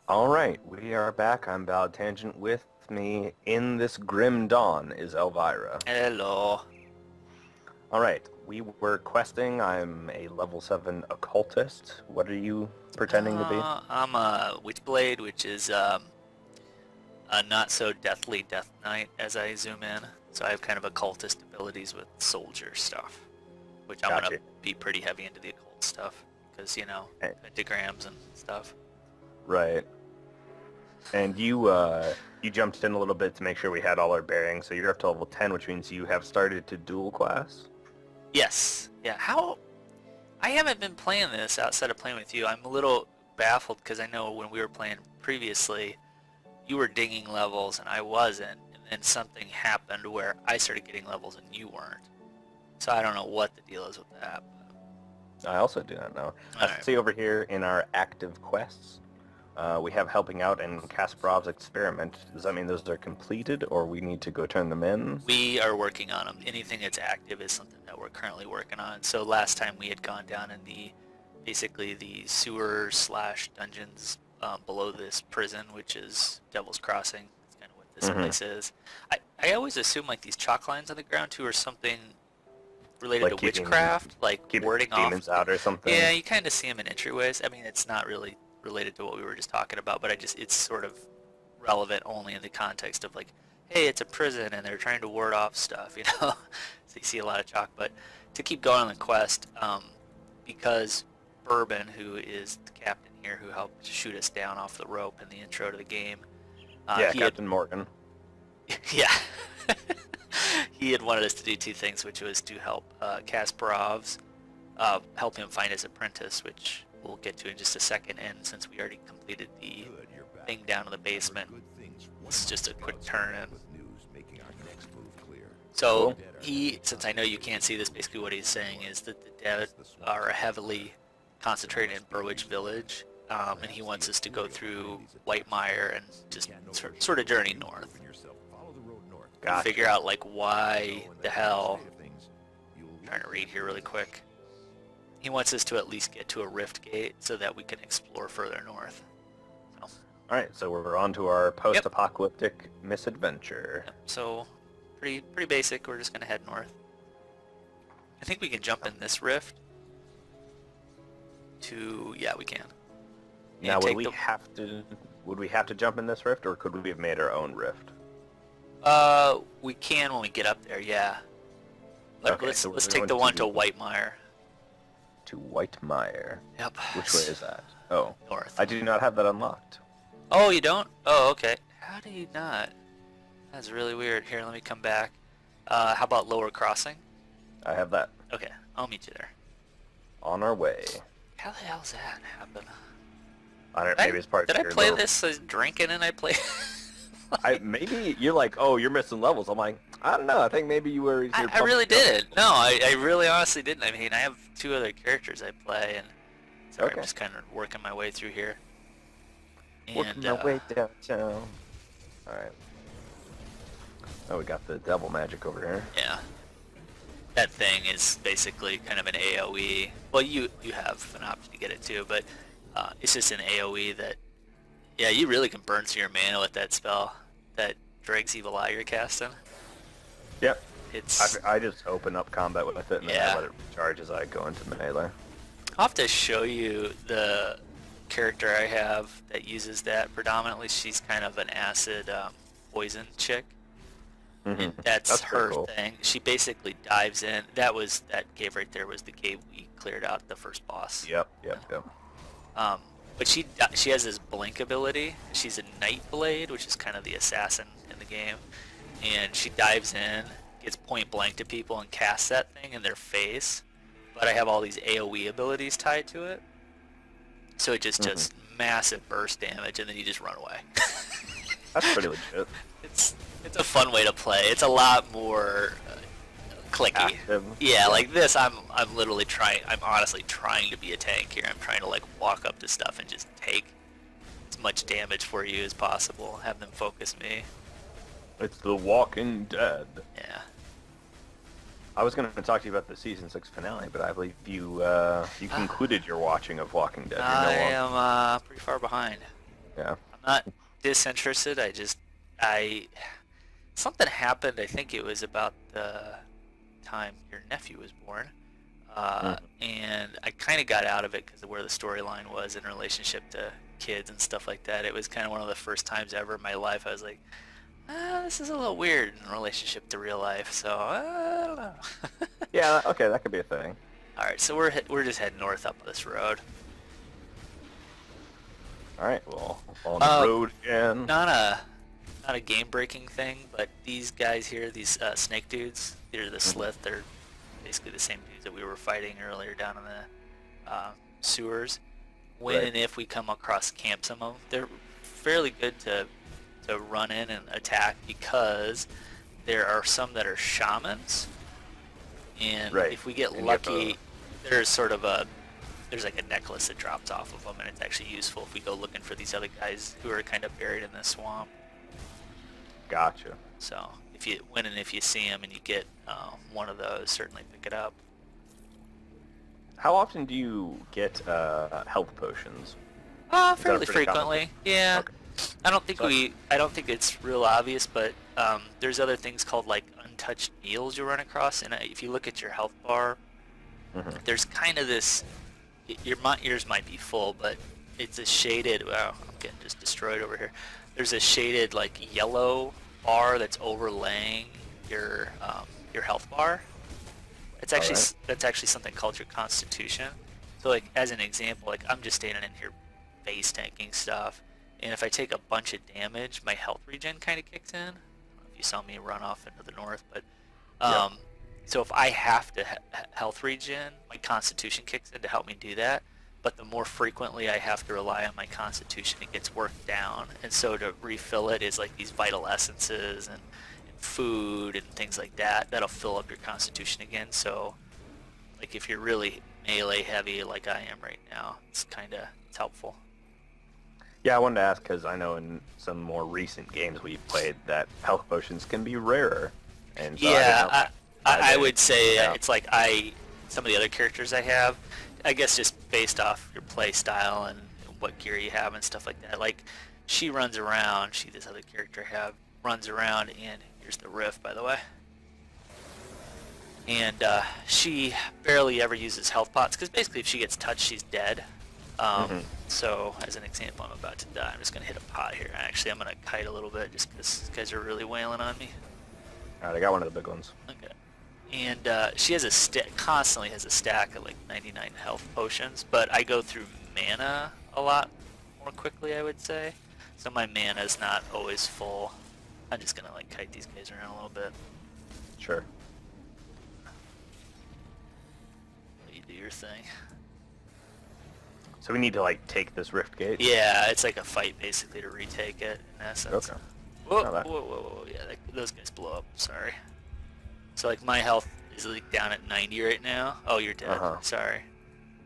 All right, we are back. I'm Ballad Tangent. With me in this grim dawn is Elvira. Hello. All right, we were questing. I'm a level 7 occultist. What are you pretending to be? I'm a Witchblade, which is a not so deathly Death Knight as I zoom in. So I have kind of occultist abilities with soldier stuff, which I'm Gotcha. gonna be pretty heavy into the occult stuff because Eh, pentagrams and stuff. Right. And you jumped in a little bit to make sure we had all our bearings. So you're up to level 10, which means you have started to dual class. Yes. Yeah. How? I haven't been playing this outside of playing with you. I'm a little baffled because I know when we were playing previously, you were dinging levels and I wasn't, and then something happened where I started getting levels and you weren't. So I don't know what the deal is with that. I also do not know. I Alright. see over here in our active quests, we have helping out in Kasparov's experiment. Does that mean those are completed, or we need to go turn them in? We are working on them. Anything that's active is something that we're currently working on. So last time we had gone down in basically the sewer slash dungeons below this prison, which is Devil's Crossing. That's kind of what this Mhm. place is. I always assume like these chalk lines on the ground too are something related Like to keeping witchcraft, like keeping warding off. demons out or something? Yeah, you kind of see them in entryways. I mean, it's not really related to what we were just talking about, but it's sort of relevant only in the context of like, hey, it's a prison and they're trying to ward off stuff, you know? So you see a lot of chalk. But to keep going on the quest, because Bourbon, who is the captain here, who helped shoot us down off the rope in the intro to the game, Yeah, he Captain Morgan. yeah. He had wanted us to do two things, which was to help Kasparov's, help him find his apprentice, which we'll get to in just a second. And since we already completed the thing down in the basement, it's just a quick turn in. So Cool. since I know you can't see this, basically what he's saying is that the dead are heavily concentrated in Burwich Village, and he wants us to go through Whitemire and just sort of journey north. Gotcha. Figure out like why the hell. I'm trying to read here really quick. He wants us to at least get to a rift gate so that we can explore further north. So, All right, so we're on to our post-apocalyptic misadventure. yep, so pretty basic. We're just gonna head north. I think we can jump in this rift. Yeah, we can. And Now, take would we have to jump in this rift, or could we have made our own rift? We can when we get up there. Yeah. But Okay, so we're let's going take the one to to- Whitemire. To Whitemire. Yep. Which way is that? Oh, North. I do not have that unlocked. Oh, you don't? Oh, okay. How do you not? That's really weird. Here, let me come back. How about Lower Crossing? I have that. Okay, I'll meet you there. On our way. How the hell's that happen? I don't. Maybe it's part Did of I your play little- this as drinking and I play? Maybe you're like, oh, you're missing levels. I'm like, I don't know. I think maybe you were. I really didn't. No, I really honestly didn't. I mean, I have two other characters I play, and sorry, Okay. I'm just kind of working my way through here. Working And my way downtown. All right. Oh, we got the devil magic over here. yeah, that thing is basically kind of an AOE. Well, you have an option to get it too, but it's just an AOE that, yeah, you really can burn through your mana with that spell, that Dreg's Evil Eye you're casting. Yep. It's I just open up combat with it, and then Yeah. I let it recharge as I go into melee. I'll have to show you the character I have that uses that predominantly. She's kind of an acid poison chick. Mhm. That's That's pretty her cool. thing. She basically dives in. That cave right there was the cave we cleared out the first boss. Yep. But she has this blink ability. She's a Nightblade, which is kind of the assassin in the game, and she dives in, gets point blank to people, and casts that thing in their face. But I have all these AOE abilities tied to it, so it just does massive burst damage, and then you just run away. That's pretty legit. It's a fun way to play. It's a lot more clicky. Active. Yeah, like this, I'm literally trying. I'm honestly trying to be a tank here. I'm trying to like walk up to stuff and just take as much damage for you as possible. Have them focus me. It's The Walking Dead. Yeah. I was going to talk to you about the season 6 finale, but I believe you concluded your watching of Walking Dead. You're no I longer- am pretty far behind. Yeah. I'm not disinterested. I something happened. I think it was about the time your nephew was born, Mhm. and I kind of got out of it because of where the storyline was in relationship to kids and stuff like that. It was kind of one of the first times ever in my life I was like, this is a little weird in relationship to real life. So I don't know. Yeah. Okay, that could be a thing. All right, so we're just heading north up this road. All right. Well, on the Uh, road again. not a game breaking thing, but these guys here, these snake dudes, they're the Mhm. Slith. They're basically the same dudes that we were fighting earlier down in the sewers. When Right. and if we come across camps of them, they're fairly good to run in and attack because there are some that are shamans, and Right. if we get And you have to- lucky, there's like a necklace that drops off of them, and it's actually useful if we go looking for these other guys who are kind of buried in the swamp. Gotcha. So if you see them and you get one of those, certainly pick it up. How often do you get health potions? Fairly pretty common? frequently. Yeah. Okay. I don't think So- I don't think it's real obvious, but there's other things called like untouched meals you run across, and if you look at your health bar, Mhm. there's kind of this. Yours might be full, but it's a shaded. Wow, I'm getting just destroyed over here. There's a shaded like yellow bar that's overlaying your health bar. It's actually Alright. that's actually something called your constitution. So like as an example, like I'm just standing in here base tanking stuff, and if I take a bunch of damage, my health regen kind of kicks in. I don't know if you saw me run off into the north, but Yeah. so if I have to health regen, my constitution kicks in to help me do that. But the more frequently I have to rely on my constitution, it gets worked down. And so to refill it is like these vital essences and food and things like that. That'll fill up your constitution again. So like if you're really melee heavy like I am right now, it's helpful. Yeah, I wanted to ask because I know in some more recent games we've played that health potions can be rarer, and so I didn't know. I would say Yeah. it's like some of the other characters I have, I guess just based off your play style and what gear you have and stuff like that. Like she runs around, this other character I have runs around, and here's the riff by the way. And she barely ever uses health pots because basically if she gets touched, she's dead. Mhm. So as an example, I'm about to die. I'm just gonna hit a pot here. Actually, I'm gonna kite a little bit just because these guys are really wailing on me. All right, I got one of the big ones. Okay. And she has constantly has a stack of like 99 health potions, but I go through mana a lot more quickly, I would say. So my mana is not always full. I'm just gonna like kite these guys around a little bit. Sure. Let you do your thing. So we need to like take this rift gate. Yeah, it's like a fight basically to retake it in essence. Okay. Whoa, No, that- whoa. Yeah, those guys blow up. Sorry. So like my health is like down at 90 right now. Oh, you're dead. Uh-huh. Sorry.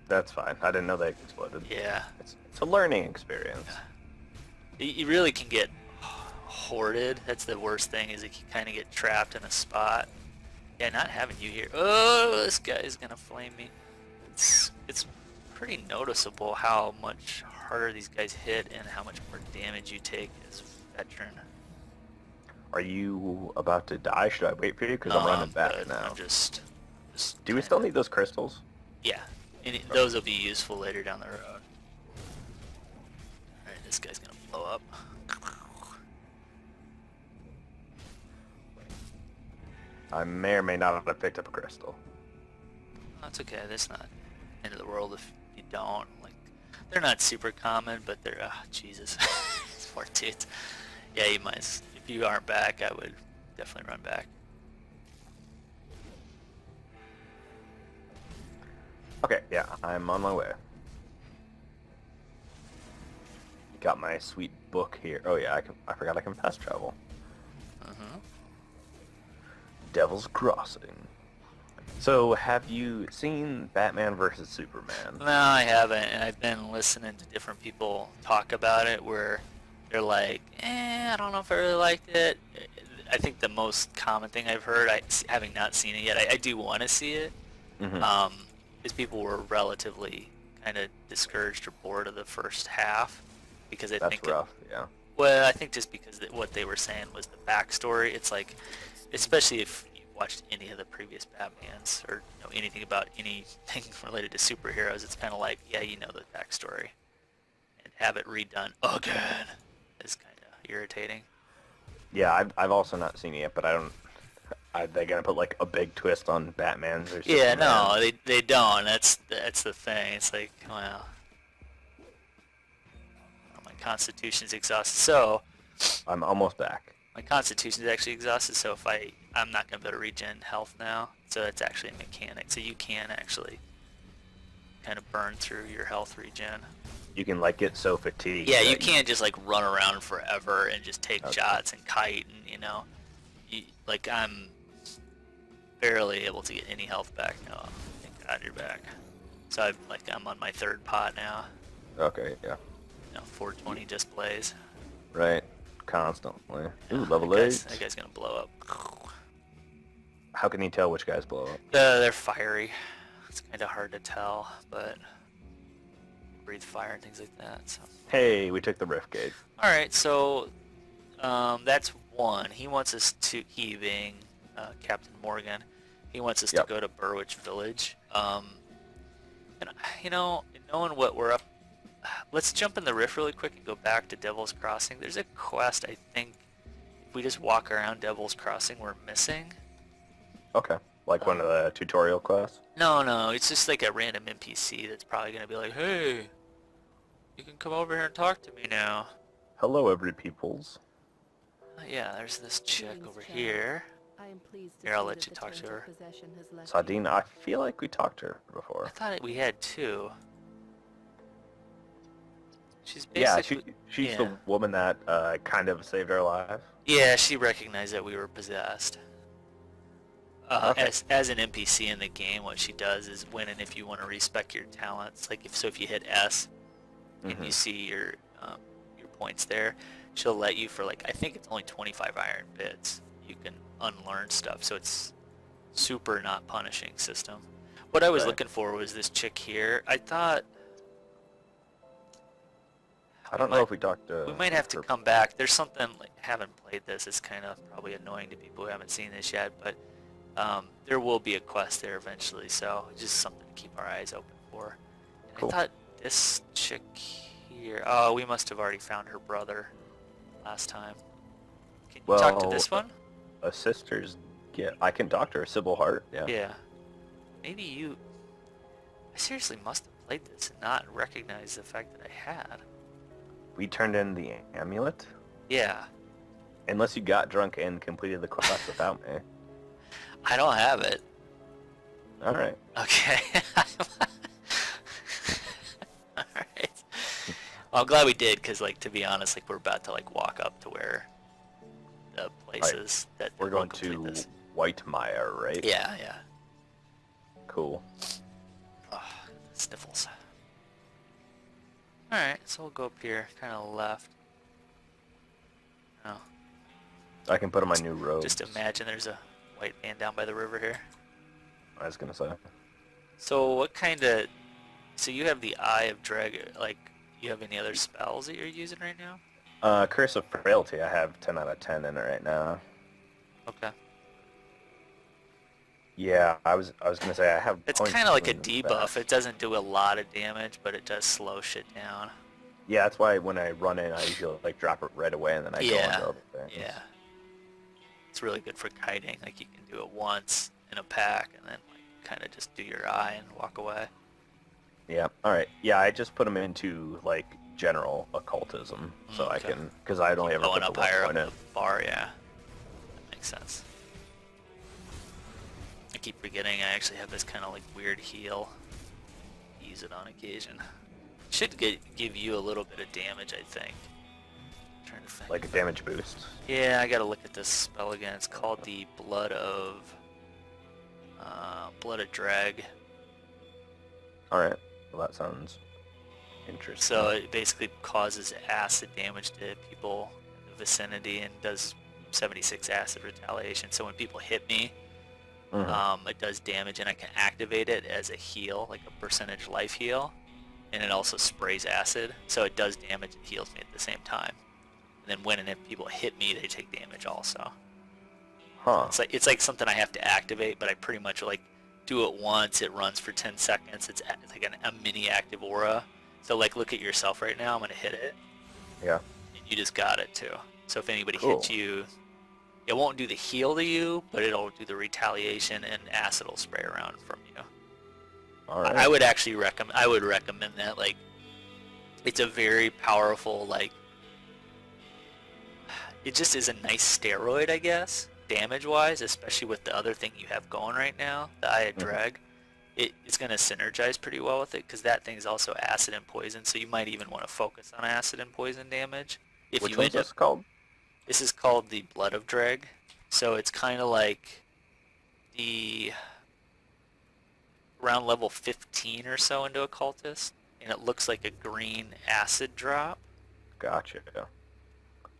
That's fine. I didn't know they exploded. Yeah. It's a learning experience. You really can get hoarded. That's the worst thing, is you can kind of get trapped in a spot. Yeah, not having you here. Oh, this guy is gonna flame me. It's pretty noticeable how much harder these guys hit and how much more damage you take as a veteran. Are you about to die? Should I wait for you? Because I'm running back good. now. I'm just Do we still need those crystals? Yeah, and those will be useful later down the road. Alright, this guy's gonna blow up. I may or may not have picked up a crystal. That's okay, that's not end of the world if you don't. Like, they're not super common, but they're, Jesus. Poor dudes. Yeah, you might, if you aren't back, I would definitely run back. Okay, yeah, I'm on my way. Got my sweet book here. Oh yeah, I forgot I can fast travel. Uh-huh. Devil's Crossing. So, have you seen Batman versus Superman? No, I haven't, and I've been listening to different people talk about it where they're like, I don't know if I really liked it. I think the most common thing I've heard, having not seen it yet, I do want to see it, Mhm. is people were relatively kind of discouraged or bored of the first half. because I That's think rough. Yeah. well, I think just because what they were saying was the backstory. It's like, especially if you watched any of the previous Batmans or anything about anything related to superheroes, it's kind of like, yeah, you know the backstory, and have it redone again is kind of irritating. Yeah, I've also not seen it yet, but I don't. Are they gonna put like a big twist on Batman's or Yeah, Superman? no, they don't. That's the thing. It's like, well, my constitution's exhausted, so I'm almost back. my constitution's actually exhausted. So if I'm not gonna be able to regen health now. So it's actually a mechanic. So you can actually kind of burn through your health regen. You can like get so fatigued. Yeah, that you can't just like run around forever and just take Okay. shots and kite and like I'm barely able to get any health back now. Thank God you're back. So I'm on my third pot now. Okay, yeah. 420 displays. Right. Constantly. Ooh, Yeah, level that 8. That guy's gonna blow up. How can you tell which guys blow up? They're fiery. It's kind of hard to tell, but breathe fire and things like that. So. Hey, we took the Rift Gate. All right, so that's one. He wants us to, he being Captain Morgan, he wants us Yep. to go to Burwich Village. And knowing what we're up, let's jump in the rift really quick and go back to Devil's Crossing. There's a quest I think if we just walk around Devil's Crossing we're missing. Okay. Like one of the tutorial quests? No, it's just like a random NPC that's probably gonna be like, hey, you can come over here and talk to me now. Hello, every peoples. Yeah, there's this chick Greetings, over child. here. I am pleased to Here, I'll see let that you the talk to taint of her. possession has left you. Sardine, I feel like we talked to her I before. thought we had two. She's Yeah, basically... she's yeah. the woman that kind of saved our life. Yeah, she recognized that we were possessed. Okay. As an NPC in the game, what she does is when and if you want to respec your talents, like if you hit S and you see your points there, she'll let you for like I think it's only 25 iron bits. You can unlearn stuff, so it's super not punishing system. What I was Right. looking for was this chick here. I thought I don't know if we talked to we might have to her. come back. There's something like haven't played this. It's kind of probably annoying to people who haven't seen this yet, but there will be a quest there eventually. So just something to keep our eyes open for. And Cool. I thought this chick here. Oh, we must have already found her brother last time. Can you talk to Well, this one? A sister's gift. I can talk to her, Sybil Hart. Yeah. Yeah. Maybe you. I seriously must have played this and not recognized the fact that I had. We turned in the amulet. Yeah. Unless you got drunk and completed the quest without me. I don't have it. All right. Okay. Alright. Well, I'm glad we did, because, like, to be honest, like, we're about to, like, walk up to where the places that We're will going complete to this. Whitemire, right? Yeah, yeah. Cool. Oh, sniffles. Alright, so we'll go up here, kind of left. Oh, I can put on my new robes. just imagine there's a white man down by the river here. I was gonna say. So what kind of... So you have the Eye of Dragon, like, you have any other spells that you're using right now? Curse of Frailty. I have 10 out of 10 in it right now. Okay. Yeah, I was gonna say I have. It's points kind of like a in debuff. that. It doesn't do a lot of damage, but it does slow shit down. Yeah, that's why when I run in, I usually like drop it right away, and then I go Yeah, into other things. yeah. It's really good for kiting. Like you can do it once in a pack, and then like kind of just do your eye and walk away. Yeah. All right. Yeah, I just put them into like general occultism, so I Okay. can because I'd only ever Going put up the one higher up point in. the bar, yeah. That makes sense. I keep forgetting I actually have this kind of like weird heal. Use it on occasion. Should give you a little bit of damage, I think. Trying to think. Like a damage boost. Yeah, I gotta look at this spell again. It's called the Blood of Drag. All right. Well, that sounds interesting. So it basically causes acid damage to people in the vicinity and does 76 acid retaliation. So when people hit me, Mhm. it does damage, and I can activate it as a heal, like a percentage life heal. and it also sprays acid, so it does damage and heals me at the same time. And then when and if people hit me, they take damage also. Huh. It's like something I have to activate, but I pretty much like do it once. It runs for 10 seconds. It's like a mini active aura. So like look at yourself right now. I'm gonna hit it, Yeah. and you just got it too. So if anybody Cool. hits you, it won't do the heal to you, but it'll do the retaliation, and acid will spray around from you. All right. I would actually recommend. I would recommend that. Like, it's a very powerful. Like, it just is a nice steroid, I guess, damage-wise, especially with the other thing you have going right now, the Eye of Dreg. It's going to synergize pretty well with it, because that thing's also acid and poison, so you might even want to focus on acid and poison damage. If Which you one's end up, this called? this is called the Blood of Dreg, so it's kind of like the around level 15 or so into Occultist, and it looks like a green acid drop. Gotcha.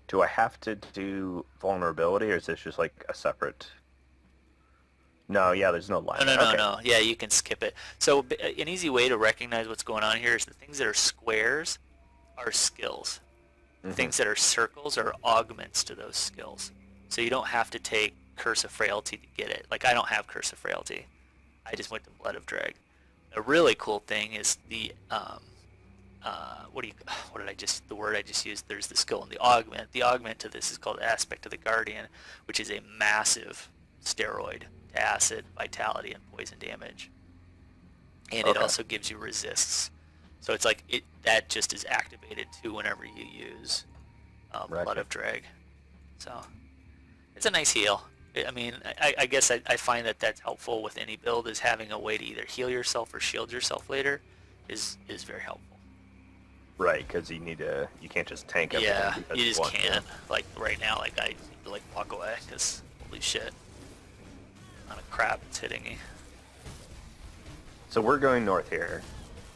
Do I have to do vulnerability, or is this just like a separate? No, yeah, there's no line. No. Yeah, you can skip it. So an easy way to recognize what's going on here is the things that are squares are skills. Mhm. Things that are circles are augments to those skills. So you don't have to take Curse of Frailty to get it. Like, I don't have Curse of Frailty. I just went to Blood of Dreg. The really cool thing is the the word I just used, there's the skill and the augment. The augment to this is called Aspect of the Guardian, which is a massive steroid to acid, vitality, and poison damage. And it Okay. also gives you resists. So it's like that just is activated too whenever you use Right. Blood of Dreg. So it's a nice heal. I mean, I guess I find that that's helpful with any build, is having a way to either heal yourself or shield yourself later is very helpful. Right, because you can't just tank everything. Yeah, because you just want to. can't. Like right now, like I need to like walk away because holy shit, amount of crap it's hitting me. So we're going north here,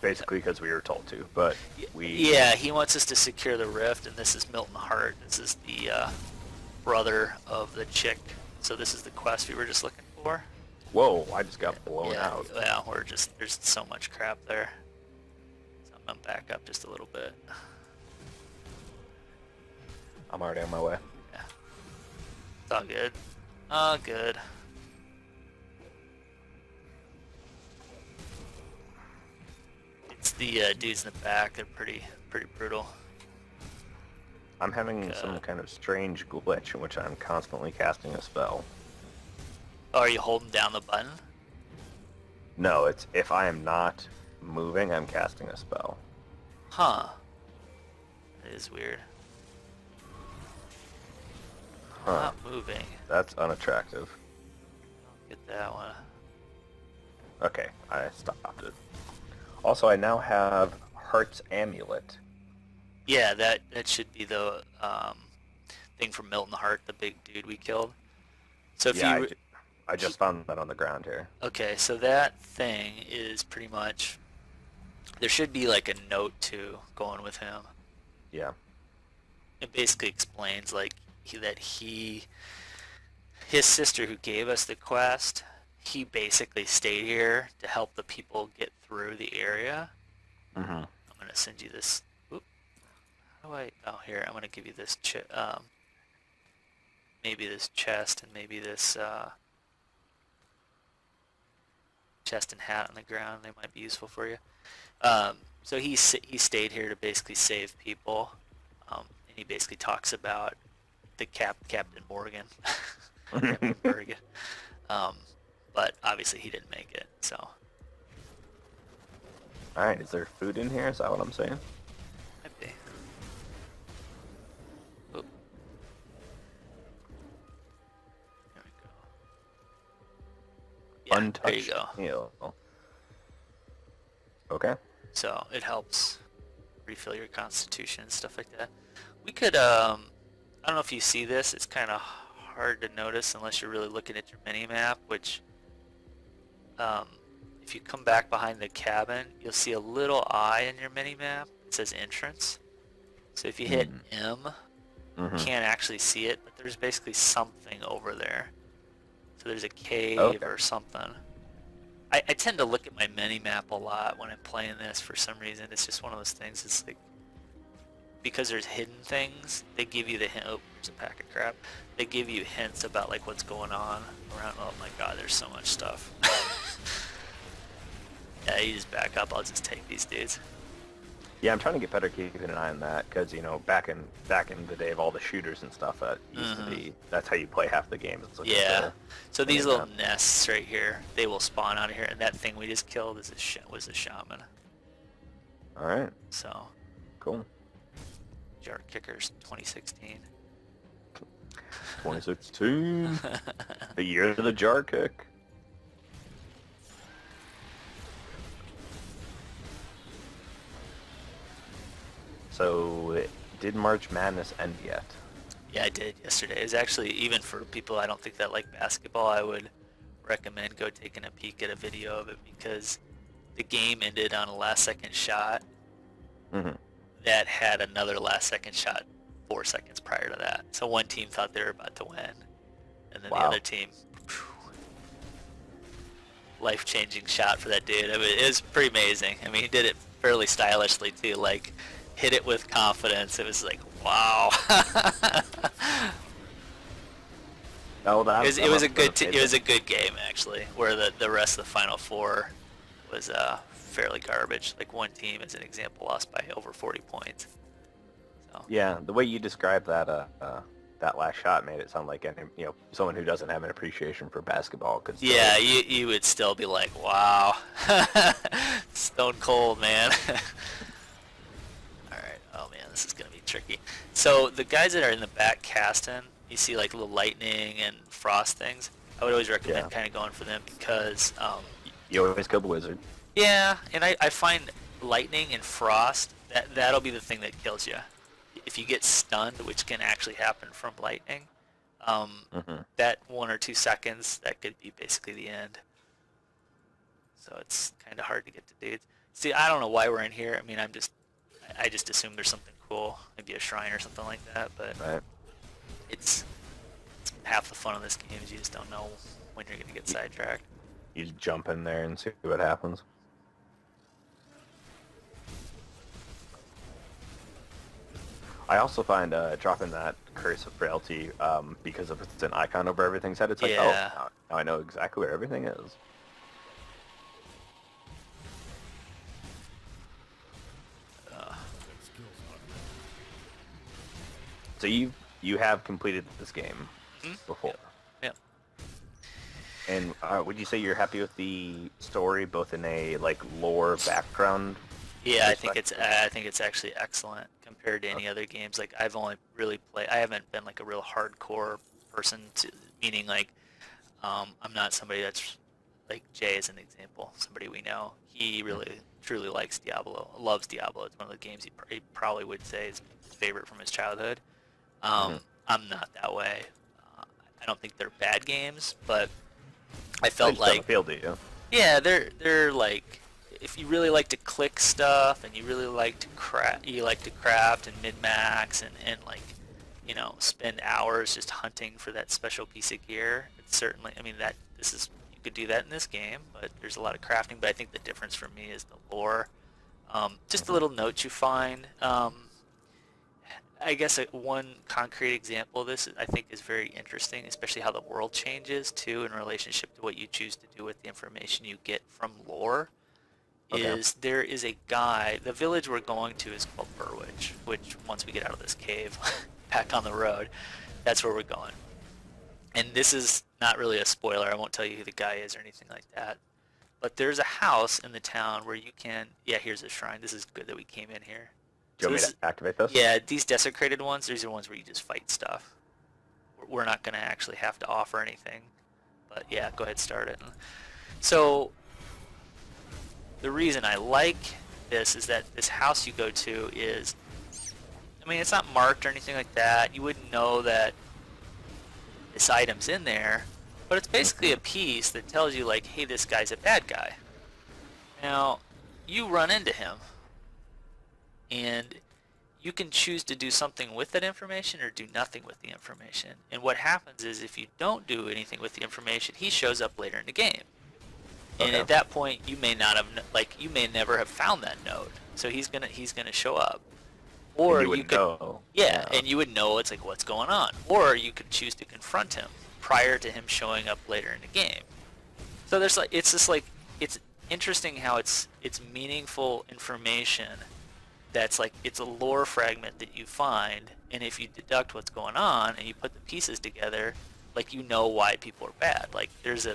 basically because we were told to, but we... Yeah, he wants us to secure the rift, and this is Milton Hart. This is the brother of the chick. So this is the quest we were just looking for. Whoa, I just got blown out. Yeah, there's so much crap there. So I'm gonna back up just a little bit. I'm already on my way. Yeah. It's all good. All good. It's the dudes in the back. They're pretty brutal. I'm having some kind of strange glitch in which I'm constantly casting a spell. Oh, are you holding down the button? No, it's if I am not moving, I'm casting a spell. Huh. That is weird. Huh. Not moving. That's unattractive. Get that one. Okay, I stopped it. Also, I now have Heart's Amulet. Yeah, that should be the thing from Milton Hart, the big dude we killed. So if Yeah, you I just found that on the ground here. okay, so that thing is pretty much, there should be like a note too going with him. Yeah. It basically explains like his sister who gave us the quest, he basically stayed here to help the people get through the area. Mm-hmm. I'm gonna send you this. Oop. How do I? Oh, here. I'm gonna give you this. Maybe this chest and maybe this chest and hat on the ground. They might be useful for you. So he stayed here to basically save people, and he basically talks about the Captain Morgan, Captain Bergen. But obviously he didn't make it. So Alright, is there food in here? Is that what I'm saying? might be. Oop. There we go. Yeah, Untouched there you go. heal. Okay. So it helps refill your constitution and stuff like that. We could, I don't know if you see this, it's kind of hard to notice unless you're really looking at your mini-map, which, if you come back behind the cabin, you'll see a little eye in your mini-map. It says entrance. So if you hit M, you can't actually see it, but there's basically something over there. So there's a cave Okay. or something. I tend to look at my mini map a lot when I'm playing this for some reason. It's just one of those things. It's like, because there's hidden things, they give you the hint. Oh, there's a pack of crap. They give you hints about like what's going on around. Oh my god, there's so much stuff. Yeah, you just back up. I'll just take these dudes. Yeah, I'm trying to get better keeping an eye on that because back in the day of all the shooters and stuff, that used to be that's how you play half the game. It's looking Yeah. for So the these mini little map. nests right here, they will spawn out of here, and that thing we just killed is was a shaman. All right, So, cool. Jar Kickers 2016. 2016, the year of the jar kick. So, did March Madness end yet? Yeah, I did yesterday. It was actually, even for people I don't think that like basketball, I would recommend go taking a peek at a video of it because the game ended on a last second shot Mm-hmm. that had another last second shot 4 seconds prior to that. So one team thought they were about to win, and then the Wow. other team, life-changing shot for that dude. I mean, it was pretty amazing. I mean, he did it fairly stylishly too, like hit it with confidence. It was like, wow. Oh, that It was a good game actually, where the rest of the final four was fairly garbage. Like one team, as an example, lost by over 40 points. So Yeah, the way you described that last shot made it sound like someone who doesn't have an appreciation for basketball could. yeah, you would still be like, wow, stone cold, man. All right, oh man, this is gonna be tricky. So the guys that are in the back casting, you see like little lightning and frost things. I would always recommend kind of going for them because You always kill the wizard. yeah, and I find lightning and frost, that'll be the thing that kills you. If you get stunned, which can actually happen from lightning, that 1 or 2 seconds, that could be basically the end. So it's kind of hard to get to dudes. See, I don't know why we're in here. I mean, I just assume there's something cool, maybe a shrine or something like that, but Right. it's half the fun of this game is you just don't know when you're going to get sidetracked. You just jump in there and see what happens. I also find dropping that Curse of Frailty, because of it's an icon over everything's head, it's like, Yeah. oh, now I know exactly where everything is. So you have completed this game before. Yep. And would you say you're happy with the story, both in a like lore background? Yeah, I think it's actually excellent compared to any other games. Like I've only really played. I haven't been like a real hardcore person, meaning like I'm not somebody that's like Jay is an example. Somebody we know. He really truly likes Diablo, loves Diablo. It's one of the games he probably would say is his favorite from his childhood. I'm not that way. I don't think they're bad games, but I felt like appeal to you. yeah, they're like, if you really like to click stuff and you really like to craft and min-max and like, spend hours just hunting for that special piece of gear. It's certainly, I mean, you could do that in this game, but there's a lot of crafting. But I think the difference for me is the lore. Just the little notes you find. I guess one concrete example of this I think is very interesting, especially how the world changes too in relationship to what you choose to do with the information you get from lore. Okay. Is there is a guy, the village we're going to is called Burwich, which once we get out of this cave back on the road, that's where we're going. And this is not really a spoiler, I won't tell you who the guy is or anything like that. But there's a house in the town where you can, yeah, here's a shrine. This is good that we came in here. Do you want me to activate this? Yeah, these desecrated ones, these are ones where you just fight stuff. We're not going to actually have to offer anything. But yeah, go ahead, start it. So the reason I like this is that this house you go to is, I mean, it's not marked or anything like that. You wouldn't know that this item's in there, but it's basically a piece that tells you like, hey, this guy's a bad guy. Now, you run into him, and you can choose to do something with that information or do nothing with the information. And what happens is if you don't do anything with the information, he shows up later in the game. And Okay. at that point, you may not have you may never have found that node. So he's gonna show up, And or you you would could know. yeah, and you would know it's like what's going on, or you could choose to confront him prior to him showing up later in the game. So there's like it's just like it's interesting how it's meaningful information that's like it's a lore fragment that you find, and if you deduct what's going on and you put the pieces together, like you know why people are bad. Like there's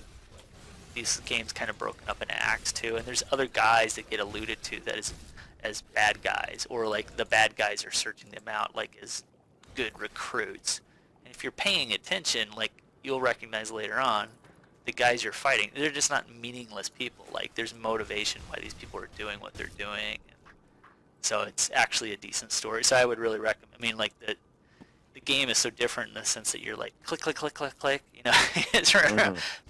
these games kind of broken up into acts too, and there's other guys that get alluded to that is as bad guys, or like the bad guys are searching them out like as good recruits. And if you're paying attention, like you'll recognize later on the guys you're fighting, they're just not meaningless people. Like there's motivation why these people are doing what they're doing. So it's actually a decent story. So I would really recommend. I mean, like the game is so different in the sense that you're like click, click, click, click, click. You know, it's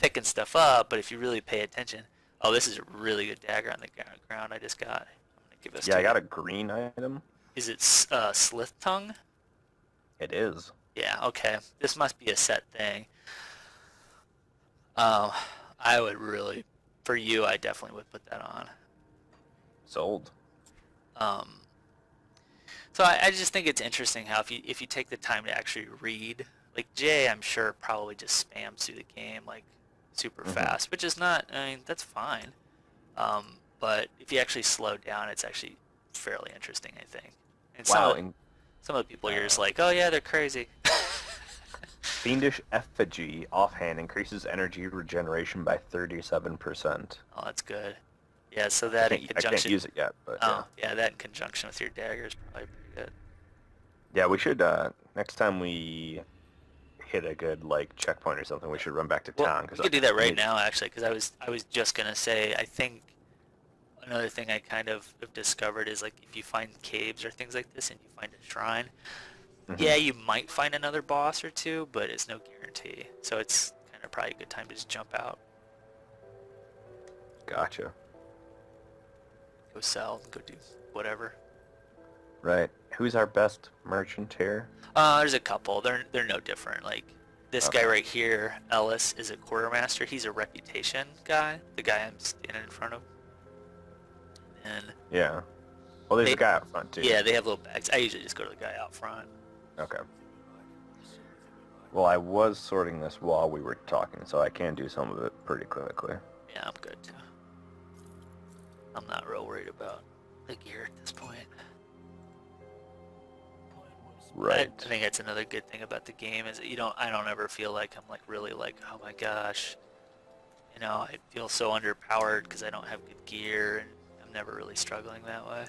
picking stuff up. But if you really pay attention, oh, this is a really good dagger on the ground I just got. I'm gonna give this. Yeah, to I got you. a green item. Is it Slith Tongue? It is. Yeah. Okay. This must be a set thing. I would really, for you, I definitely would put that on. Sold. So I just think it's interesting how if you take the time to actually read, like Jay, I'm sure probably just spams through the game like super fast, which is not. I mean, that's fine. But if you actually slow down, it's actually fairly interesting, I think. And Wow. some of the people you're just like, oh yeah, they're crazy. Fiendish Effigy offhand increases energy regeneration by 37%. Oh, that's good. Yeah, so that in I conjunction. can't use it yet, but Oh, yeah, that in conjunction with your dagger is probably pretty good. yeah, we should next time we hit a good like checkpoint or something, we should run back to Well, town. we Cause could do that right now, actually, because I was just gonna say, I think another thing I kind of have discovered is like if you find caves or things like this and you find a shrine, yeah, you might find another boss or two, but it's no guarantee. So it's kind of probably a good time to just jump out, Gotcha. go sell, go do whatever. Right. Who's our best merchant here? There's a couple. They're no different. Like this guy Okay. right here, Ellis, is a quartermaster. He's a reputation guy. The guy I'm standing in front of. And Yeah. Well, there's They- a guy out front too. yeah, they have little bags. I usually just go to the guy out front. Okay. Well, I was sorting this while we were talking, so I can do some of it pretty quickly. Yeah, I'm good too. I'm not real worried about the gear at this point. Right. I think that's another good thing about the game is that I don't ever feel like I'm like really like, oh my gosh, you know, I feel so underpowered because I don't have good gear, and I'm never really struggling that way.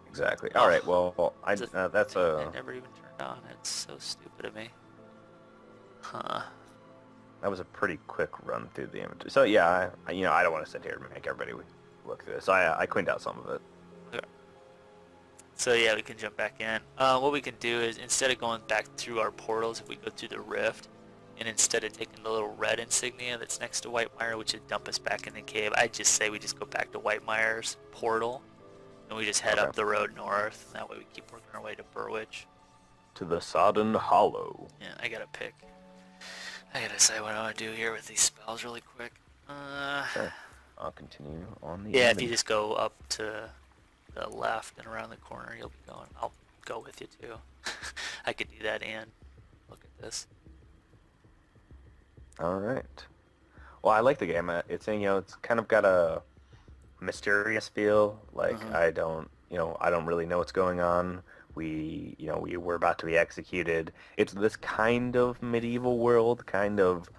Exactly. All right. Well, that's It never even turned on. It's so stupid of me. Huh. that was a pretty quick run through the inventory. So yeah, I I don't want to sit here and make everybody look through this. So I cleaned out some of it. So yeah, we can jump back in. What we can do is instead of going back through our portals, if we go through the rift, and instead of taking the little red insignia that's next to Whitemire, which would dump us back in the cave, I just say we just go back to Whitemire's portal, and we just head Okay. up the road north. And that way we keep working our way to Burwitch. To the Sodden Hollow. Yeah, I gotta pick. I gotta decide what I want to do here with these spells really quick. Sure. I'll continue on the. Yeah, if you inventory. just go up to the left and around the corner, you'll be going. I'll go with you too. I could do that and look at this. All right. Well, I like the game. It's it's kind of got a mysterious feel. Like I don't really know what's going on. We were about to be executed. It's this kind of medieval world, kind of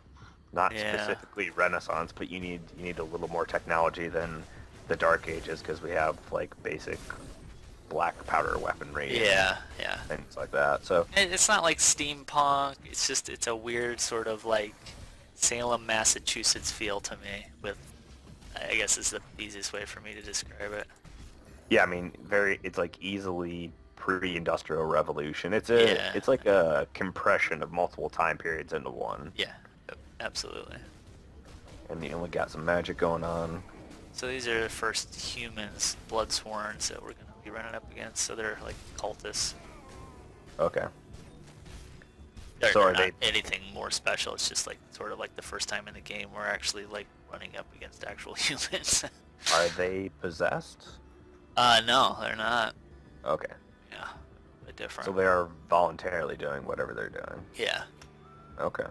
not Yeah. specifically Renaissance, but you need a little more technology than the Dark Ages because we have like basic black powder weaponry. Yeah. And things like that. So It's not like steampunk. It's a weird sort of like Salem, Massachusetts feel to me. With, I guess is the easiest way for me to describe it. yeah, I mean, it's like easily pre-industrial revolution. It's Yeah. it's like a compression of multiple time periods into one, Yeah, absolutely. and you only got some magic going on. So these are the first humans, Bloodsworns, that we're gonna be running up against. So they're like cultists. Okay. They're, So they're are not they anything more special. It's just like sort of like the first time in the game we're actually like running up against actual humans. possessed? No, they're not. Okay. Yeah, a bit different. So they are voluntarily doing whatever they're doing. Yeah. Okay.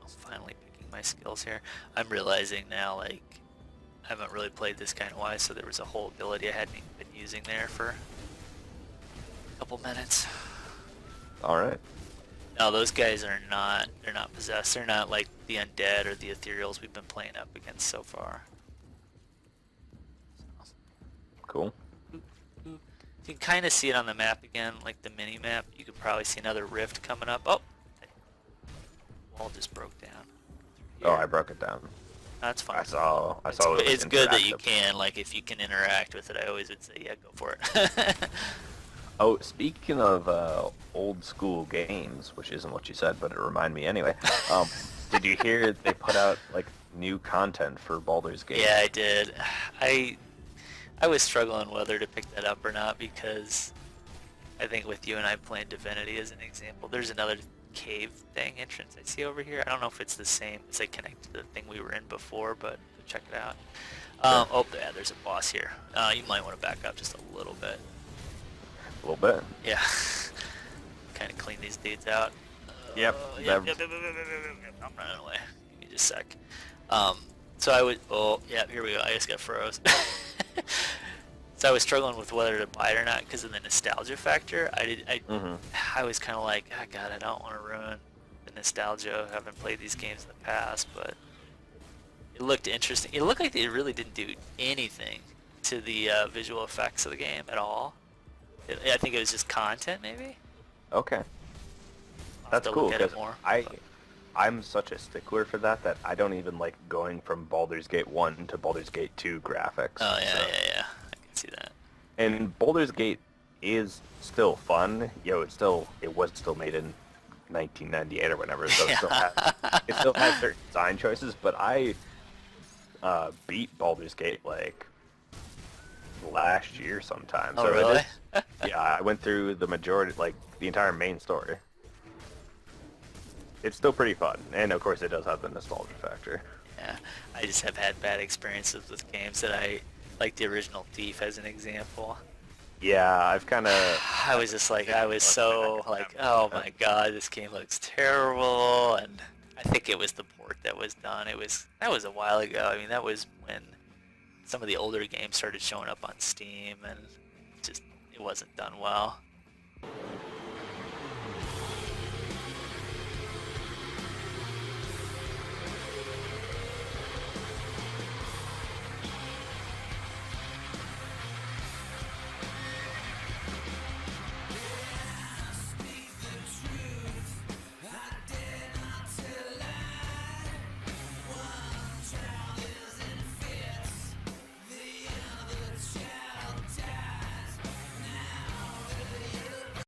Finally picking my skills here. I'm realizing now, like, I haven't really played this kind of wise, so there was a whole ability I hadn't even been using there for a couple minutes. All right. No, those guys are not, they're not possessed. They're not like the undead or the ethereals we've been playing up against so far. Cool. You can kind of see it on the map again, like the mini map. You could probably see another rift coming up. Oh! Wall just broke down. Oh, I broke it down. That's fine. I saw. It was It's good that you interactive. can, like, if you can interact with it, I always would say, yeah, go for it. Oh, speaking of old school games, which isn't what you said, but it reminded me anyway. Did you hear they put out like new content for Baldur's Gate? Yeah, I did. I was struggling whether to pick that up or not because I think with you and I playing Divinity as an example, there's another cave thing entrance I see over here. I don't know if it's the same as I connect to the thing we were in before, but check it out. Oh, yeah, there's a boss here. You might want to back up just a little bit. A little bit. Yeah. Kind of clean these dudes out. Yep. Yep. I'm running away. Give me just a sec. So I would. Oh, yeah. Here we go. I just got froze. So I was struggling with whether to buy it or not because of the nostalgia factor. I was kind of like, oh God, I don't want to ruin the nostalgia of having played these games in the past, but it looked interesting. It looked like they really didn't do anything to the visual effects of the game at all. I think it was just content, maybe. Okay. I'll have That's to cool look at it because more. I'm such a stickler for that I don't even like going from Baldur's Gate 1 to Baldur's Gate 2 graphics. Oh yeah, so. yeah. I can see that. And Baldur's Gate is still fun. It was still made in 1998 or whatever, so it still has certain design choices. But I beat Baldur's Gate like last year sometime. Oh so really? Yeah, I went through the majority, like the entire main story. It's still pretty fun, and of course it does have the nostalgia factor. Yeah, I just have had bad experiences with games that like the original Thief as an example. Yeah, I've kind of. I was just like, I was so like, oh my God, this game looks terrible, and I think it was the port that was done. That was a while ago. I mean, that was when some of the older games started showing up on Steam, and it wasn't done well.